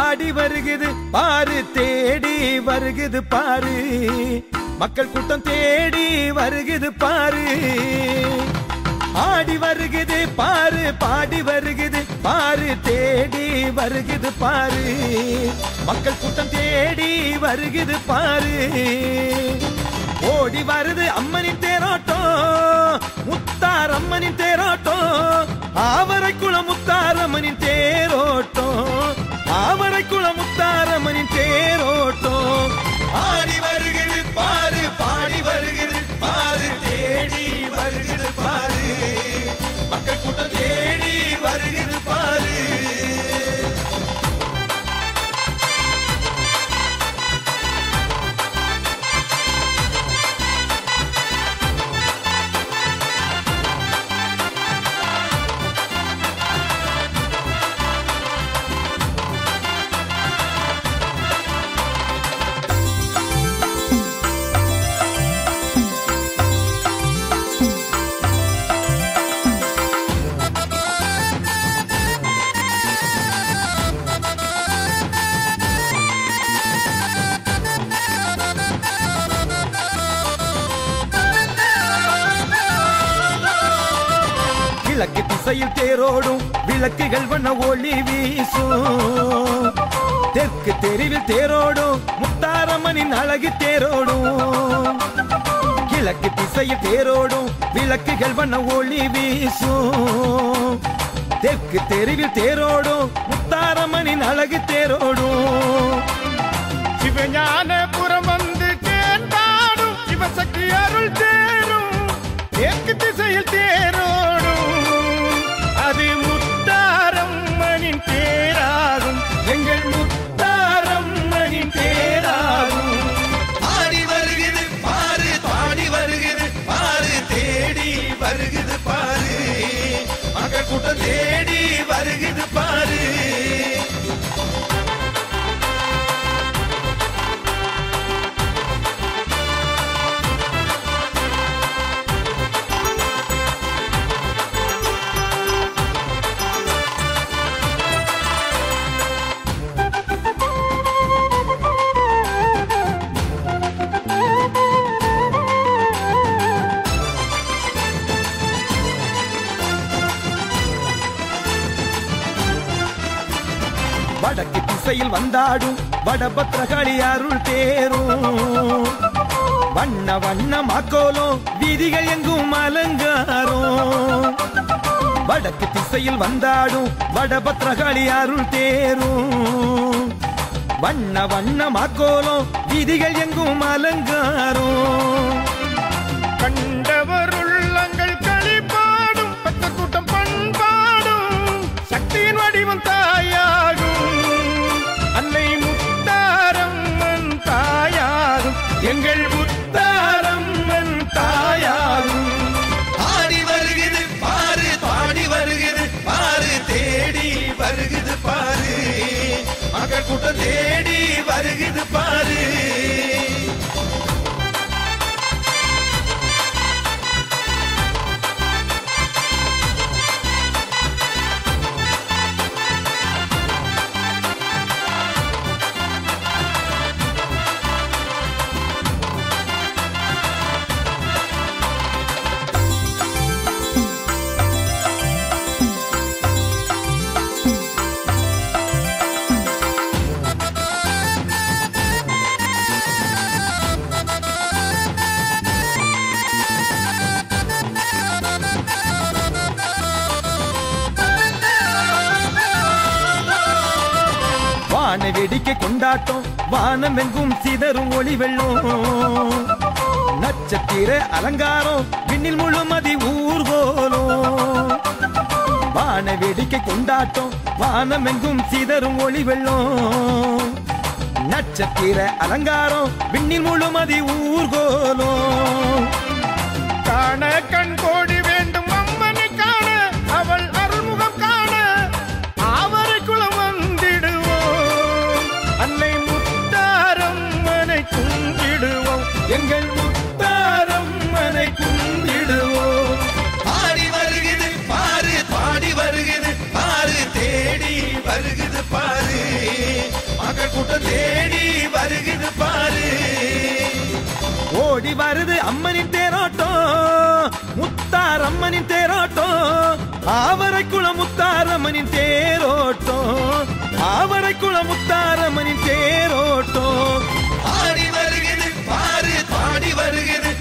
ஆடி வருகுது பாரு தேடி வருகுது பாரு மக்கள் கூட்டம் தேடி வருகுது பாரு ஆடி வருகுது பாரு பாடி வருகுது பாரு தேடி வருகுது பாரு மக்கள் கூட்டம் தேடி வருகுது பாரு ஓடி வருது அம்மனின் தேரோட்டம் முத்தார் அம்மனின் தேரோட்டம் ஆவரைக்குளம் முத்தாரம்மனின் தேரோட்டம் ஆவரைக்குளம் முத்தாரம்மனின் தேரோட்டம் ஆடி வருகிறது பாரு பாடி வருகிறது பாரு தேடி வருகிறது பாரு மக்கள் கூட்டம் தேடி வருகிறது பாரு கிழக்கு திசையில் தேரோடும் விளக்குகள் வண்ண ஒளி வீசும் தெற்கு தெருவில் தேரோடும் முத்தாரம்மனின் அழகு தேரோடும் கிழக்கு திசையில் தேரோடும் விளக்குகள் வண்ண ஒளி வீசும் தெற்கு தெருவில் தேரோடும் முத்தாரம்மனின் அழகு தேரோடும் சிவஞானபுரம் வந்து கேட்டாடும் சிவசக்தி அருள் தேரும் தெற்கு திசையில் தேரோடும் அது முத்தாரம்மனின் தேராகும் எங்கள் முத்தாரம்மனின் தேராகும் ஆடி வருகிறது பாரு பாடி வருகிறது பாரு தேடி வருகிறது பாரு மக்கள் கூட்டம் தேடி வருகிறது பாரு வடக்கு திசையில் வந்தாடும் வடபத்ரகாளி அருள் தேரும் வண்ண வண்ண மாக்கோலம் வீதிகள் எங்கும் அலங்காரம் வடக்கு திசையில் வந்தாடும் வடபத்ரகாளி அருள் தேரும் வண்ண வண்ண மாக்கோலம் வீதிகள் எங்கும் அலங்காரம் கண்டவர் உள்ளங்கள் களிப்பாடும் பக்க கூட்டம் பண்பாடும் சக்தியின் வடிவம் தாயாகும் அன்னை முத்தாரம்மன் தாயாகும் எங்கள் முத்தாரம்மன் தாயாகும் ஆடி வருகிறது பாரு பாடி வருகிறது பாரு தேடி வருகிறது பாரு மக்கள் கூட்டம் தேடி வருகிறது பாரு வான வேடிக்கை கொண்டாட்டம் வானம் எங்கும் சிதறும் ஒளி வெள்ளம் நட்சத்திர அலங்காரம் விண்ணில் முழுமதி ஊர்கோலம் வான வேடிக்கை கொண்டாட்டம் வானம் எங்கும் சிதறும் ஒளி வெள்ளம் நட்சத்திர அலங்காரம் விண்ணில் முழுமதி ஊர்கோலம் காண கண் கோடி வேண்டும் அம்மனை காண அவள் அருள்முகம் காண ஆவரைக்குளம் வந்திடுவோம் அன்னை முத்தாரம்மனை கும்பிடுவோம் எங்கள் முத்தாரம்மனை கும்பிடுவோம் ஆடி வருகிறது பாரு பாடி வருகிறது பாரு தேடி வருகிறது பாரு வருது அம்மனின் தேரோட்டம், முத்தாரம்மனின் தேரோட்டம், ஆவரைக்குளம் முத்தாரம்மனின் தேரோட்டம், ஆவரைக்குளம் முத்தாரம்மனின் தேரோட்டம். ஆடி வருகிறது பாரு, பாடி வருகிறது